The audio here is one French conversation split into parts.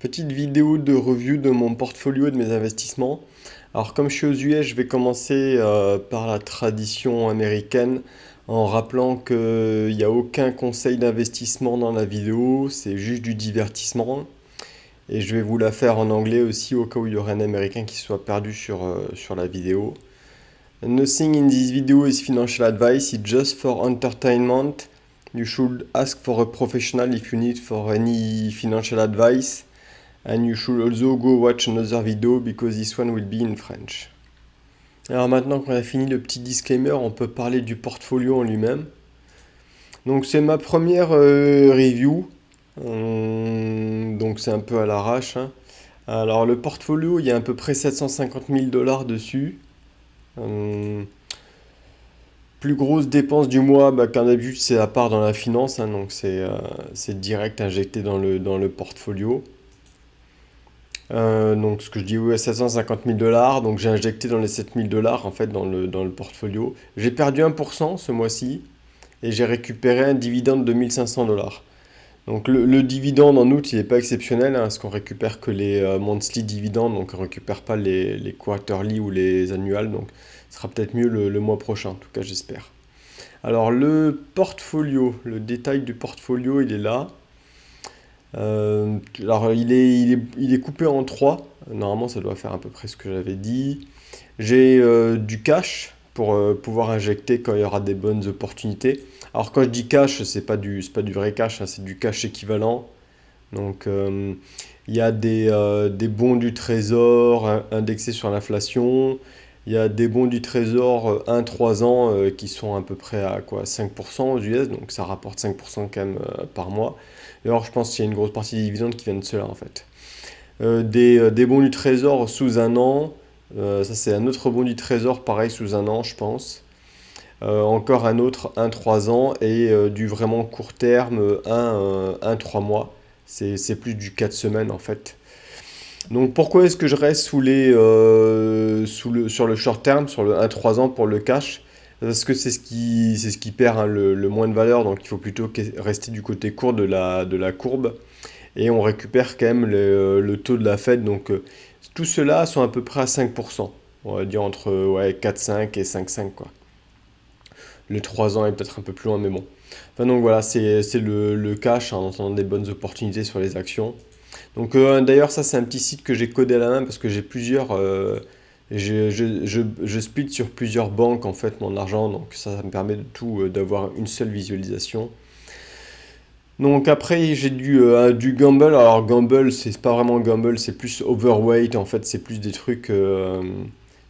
Petite vidéo de review de mon portfolio et de mes investissements. Alors comme je suis aux US, je vais commencer par la tradition américaine en rappelant qu'il n'y a aucun conseil d'investissement dans la vidéo, c'est juste du divertissement. Et je vais vous la faire en anglais aussi au cas où il y aurait un américain qui soit perdu sur la vidéo. Nothing in this video is financial advice, it's just for entertainment. You should ask for a professional if you need for any financial advice. And you should also go watch another video because this one will be in French. Alors maintenant qu'on a fini le petit disclaimer, on peut parler du portfolio en lui-même. Donc c'est ma première review. Donc c'est un peu à l'arrache, hein. Alors le portfolio, il y a à peu près 750 000 dollars dessus. Hum, Plus grosse dépense du mois, comme d'habitude, c'est la part dans la finance, hein, donc c'est direct injecté dans le portfolio. Donc ce que je dis, ouais, 750 000 dollars, donc j'ai injecté dans les 7 000 dollars en fait dans le portfolio. J'ai perdu 1% ce mois-ci et j'ai récupéré un dividende de 1500 dollars. Donc le dividende en août, il n'est pas exceptionnel, hein, parce qu'on récupère que les monthly dividendes, donc on ne récupère pas les quarterly ou les annuals, donc ce sera peut-être mieux le mois prochain, en tout cas j'espère. Alors le portfolio, le détail du portfolio, il est là. Alors il est coupé en trois. Normalement, ça doit faire à peu près ce que j'avais dit. J'ai du cash pour pouvoir injecter quand il y aura des bonnes opportunités. Alors quand je dis cash, c'est pas du vrai cash, hein, c'est du cash équivalent. Donc il y a des bons du trésor indexés sur l'inflation. Il y a des bons du trésor 1-3 ans qui sont à peu près à quoi 5% aux US, donc ça rapporte 5% quand même par mois. Et alors je pense qu'il y a une grosse partie des dividendes qui viennent de cela en fait. Des bons du trésor sous un an, ça c'est un autre bon du trésor pareil sous un an je pense. Encore un autre 1-3 ans et du vraiment court terme 1-3 mois. C'est plus du 4 semaines en fait. Donc pourquoi est-ce que je reste sur le short terme, sur le 1-3 ans pour le cash? Parce que c'est ce qui perd, hein, le moins de valeur, donc il faut plutôt rester du côté court de la courbe. Et on récupère quand même le taux de la Fed, donc tout cela sont à peu près à 5%. On va dire entre ouais, 4,5 et 5,5 quoi. Le 3 ans est peut-être un peu plus loin, mais bon. Enfin donc voilà, c'est le cash, hein, en attendant des bonnes opportunités sur les actions. Donc d'ailleurs ça c'est un petit site que j'ai codé à la main parce que j'ai plusieurs je split sur plusieurs banques en fait mon argent, donc ça me permet de tout d'avoir une seule visualisation. Donc après j'ai du gamble. Alors gamble c'est pas vraiment gamble, c'est plus overweight en fait, c'est plus des trucs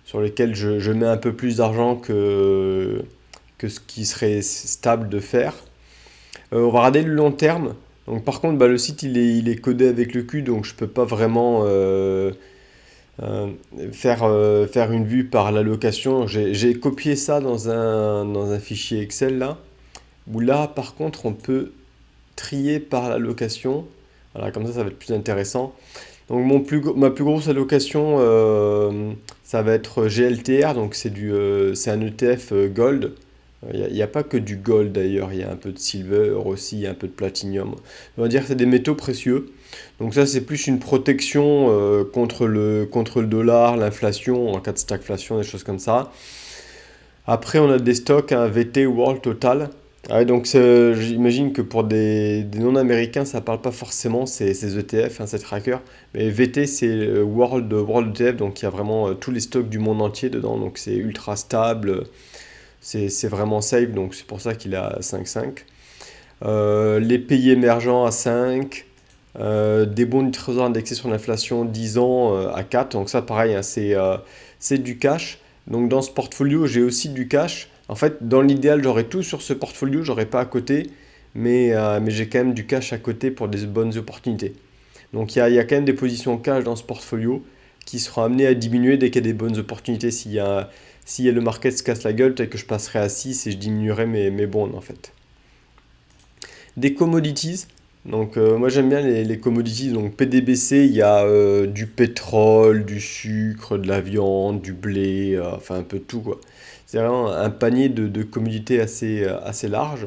sur lesquels je mets un peu plus d'argent que ce qui serait stable de faire. On va regarder le long terme. Donc par contre, le site il est codé avec le cul, donc je peux pas vraiment euh, faire une vue par l'allocation. J'ai copié ça dans un fichier Excel là, où là par contre on peut trier par l'allocation. Voilà, comme ça va être plus intéressant. Donc ma plus grosse allocation, ça va être GLTR, donc c'est un ETF Gold. Il n'y a pas que du gold d'ailleurs, il y a un peu de silver aussi, un peu de platinum. On va dire que c'est des métaux précieux. Donc ça c'est plus une protection contre le dollar, l'inflation, en cas de stagflation, des choses comme ça. Après on a des stocks, un VT World Total. Ah ouais, donc j'imagine que pour des non-américains ça parle pas forcément ces ETF, hein, ces trackers. Mais VT c'est World ETF, donc il y a vraiment tous les stocks du monde entier dedans, donc c'est ultra stable. C'est vraiment safe, donc c'est pour ça qu'il est à 5,5. Les pays émergents à 5. Des bons du trésor indexés sur l'inflation 10 ans à 4. Donc ça pareil, hein, c'est du cash. Donc dans ce portfolio, j'ai aussi du cash. En fait, dans l'idéal, j'aurais tout sur ce portfolio, j'aurais pas à côté. Mais j'ai quand même du cash à côté pour des bonnes opportunités. Donc il y a quand même des positions cash dans ce portfolio qui seront amenées à diminuer dès qu'il y a des bonnes opportunités. Si le market se casse la gueule, peut-être que je passerai à 6 et je diminuerai mes bonds en fait. Des commodities. Donc moi j'aime bien les commodities. Donc PDBC, il y a du pétrole, du sucre, de la viande, du blé, enfin un peu de tout quoi. C'est vraiment un panier de commodités assez large.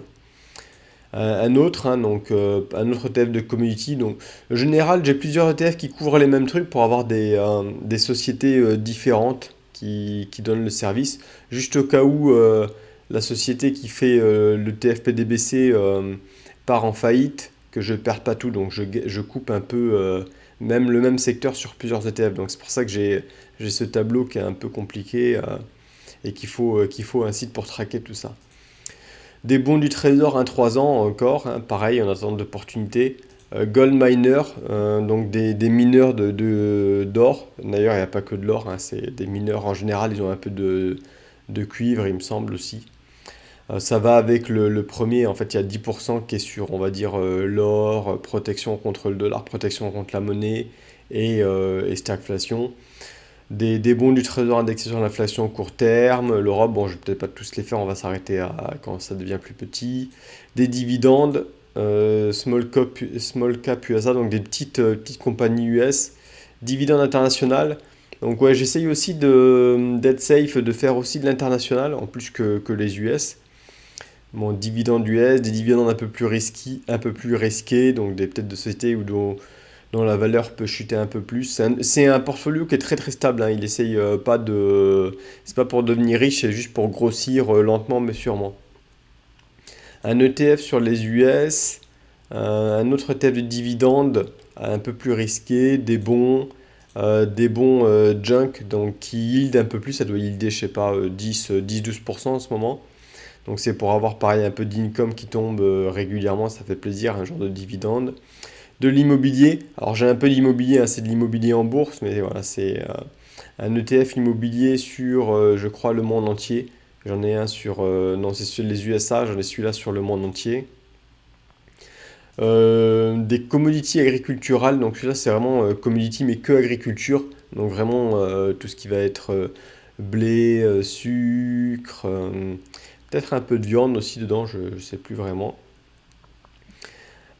un autre, hein, donc un autre ETF de commodity. Donc, en général, j'ai plusieurs ETF qui couvrent les mêmes trucs pour avoir des sociétés différentes qui donnent le service. Juste au cas où la société qui fait le TFPDBC part en faillite, que je ne perde pas tout, donc je coupe un peu même le même secteur sur plusieurs ETF. Donc c'est pour ça que j'ai ce tableau qui est un peu compliqué et qu'il faut un site pour traquer tout ça. Des bons du Trésor 1-3 ans encore, hein, pareil en attente d'opportunité. Gold miner, donc des mineurs d'or. D'ailleurs, il n'y a pas que de l'or, hein, c'est des mineurs en général, ils ont un peu de cuivre, il me semble aussi. Ça va avec le premier, en fait, il y a 10% qui est sur, on va dire, l'or, protection contre le dollar, protection contre la monnaie et stagflation. Des bons du trésor indexés sur l'inflation court terme, l'Europe, bon, je vais peut-être pas tous les faire, on va s'arrêter à quand ça devient plus petit. Des dividendes, small cap USA, donc des petites compagnies US. Dividendes international. Donc ouais, j'essaye aussi d'être safe, de faire aussi de l'international, en plus que les US. Bon, dividendes US, des dividendes un peu plus risqués, donc peut-être de sociétés dont la valeur peut chuter un peu plus. C'est un portfolio qui est très très stable, hein. Il essaye pas de. C'est pas pour devenir riche, c'est juste pour grossir lentement mais sûrement. Un ETF sur les US, un autre ETF de dividendes un peu plus risqué, des bons junk donc qui yield un peu plus, ça doit yielder, je sais pas, 10-12% en ce moment. Donc c'est pour avoir pareil un peu d'income qui tombe régulièrement, ça fait plaisir, un genre de dividende. De l'immobilier, alors j'ai un peu d'immobilier, hein, c'est de l'immobilier en bourse, mais voilà, c'est un ETF immobilier sur, je crois, le monde entier. J'en ai un sur, non, c'est sur les USA, j'en ai celui-là sur le monde entier. Des commodities agriculturales, donc celui-là c'est vraiment commodity mais que agriculture, donc vraiment tout ce qui va être blé, sucre, peut-être un peu de viande aussi dedans, je ne sais plus vraiment.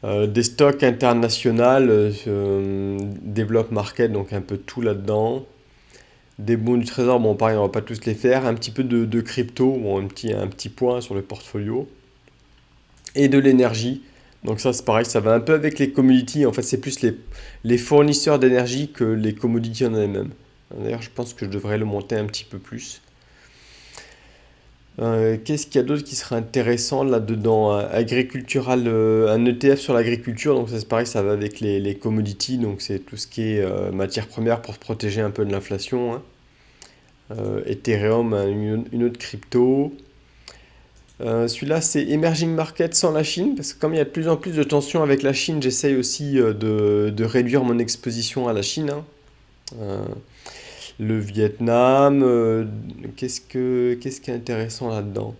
Des stocks internationaux, develop market, donc un peu tout là-dedans. Des bons du trésor, bon pareil, on va pas tous les faire. Un petit peu de crypto, bon, un petit point sur le portfolio. Et de l'énergie. Donc ça c'est pareil, ça va un peu avec les commodities. En fait, c'est plus les fournisseurs d'énergie que les commodities en elles-mêmes. D'ailleurs, je pense que je devrais le monter un petit peu plus. Qu'est-ce qu'il y a d'autre qui serait intéressant là-dedans? Agricultural, un ETF sur l'agriculture, donc ça c'est pareil, ça va avec les commodities, donc c'est tout ce qui est matière première pour se protéger un peu de l'inflation, hein. Ethereum, hein, une autre crypto. Celui-là c'est Emerging Market sans la Chine, parce que comme il y a de plus en plus de tensions avec la Chine, j'essaye aussi de réduire mon exposition à la Chine, hein. Euh, le Vietnam, qu'est-ce qui est intéressant là-dedans?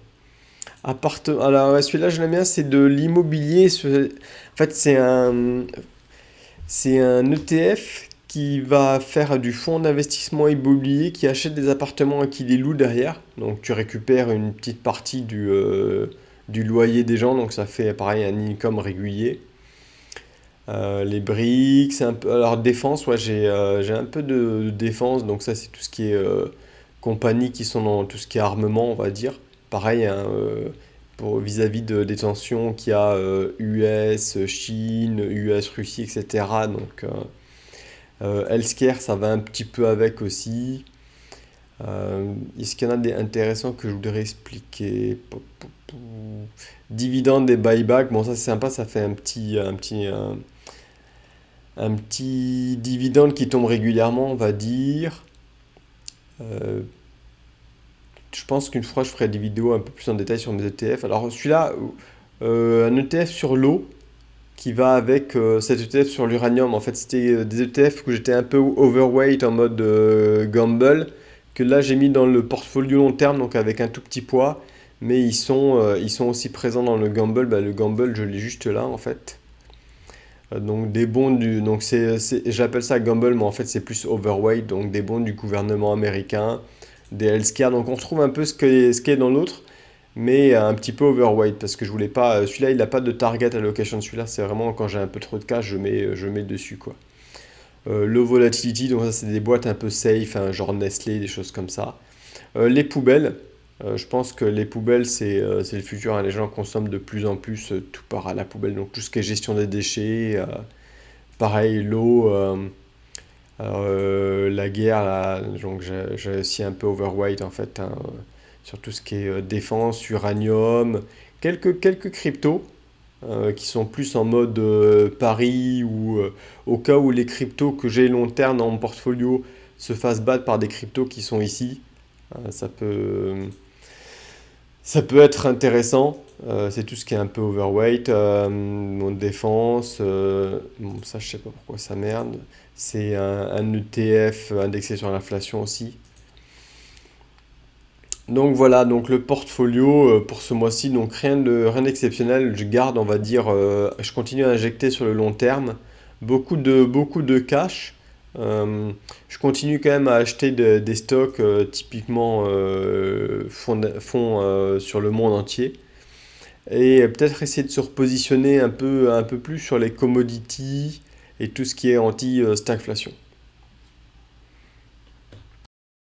Alors, ouais, celui-là, je l'aime bien, c'est de l'immobilier. En fait, c'est un ETF qui va faire du fonds d'investissement immobilier qui achète des appartements et qui les loue derrière. Donc, tu récupères une petite partie du loyer des gens, donc ça fait pareil un income régulier. Les briques, c'est un peu. Alors, défense, ouais, j'ai un peu de défense, donc ça, c'est tout ce qui est compagnies qui sont dans tout ce qui est armement, on va dire. Pareil, hein, pour vis-à-vis des tensions qu'il y a US, Chine, US, Russie, etc. Donc, healthcare, ça va un petit peu avec aussi. Est-ce qu'il y en a des intéressants que je voudrais expliquer? Dividendes et buyback, bon, ça c'est sympa, ça fait un petit dividende qui tombe régulièrement, on va dire. Euh, je pense qu'une fois, je ferai des vidéos un peu plus en détail sur mes ETF. Alors, celui-là, un ETF sur l'eau qui va avec cet ETF sur l'uranium. En fait, c'était des ETF où j'étais un peu overweight en mode gamble, que là, j'ai mis dans le portfolio long terme, donc avec un tout petit poids. Mais ils sont aussi présents dans le gamble. Bah, le gamble, je l'ai juste là, en fait. Donc des bons donc j'appelle ça gamble, mais en fait c'est plus overweight, donc des bons du gouvernement américain, des healthcare. Donc on retrouve un peu ce qui est dans l'autre, mais un petit peu overweight parce que je voulais pas. Celui-là il n'a pas de target allocation. Celui-là c'est vraiment quand j'ai un peu trop de cash, je mets dessus quoi. Low volatility, donc ça c'est des boîtes un peu safe, hein, genre Nestlé, des choses comme ça. Les poubelles. Je pense que les poubelles, c'est le futur, hein. Les gens consomment de plus en plus, tout part à la poubelle. Donc tout ce qui est gestion des déchets, pareil, l'eau, la guerre, là, donc j'ai aussi un peu overweight en fait, hein, sur tout ce qui est défense, uranium, quelques cryptos qui sont plus en mode pari ou au cas où les cryptos que j'ai long terme dans mon portfolio se fassent battre par des cryptos qui sont ici. Ça peut être intéressant. C'est tout ce qui est un peu overweight. Mon défense, bon, ça je sais pas pourquoi ça merde. C'est un ETF indexé sur l'inflation aussi. Donc voilà, donc le portfolio pour ce mois-ci, donc rien d'exceptionnel. Je garde, on va dire, je continue à injecter sur le long terme. Beaucoup de cash. Euh, je continue quand même à acheter des stocks typiquement fonds sur le monde entier. Et peut-être essayer de se repositionner un peu plus sur les commodities et tout ce qui est anti-stagflation.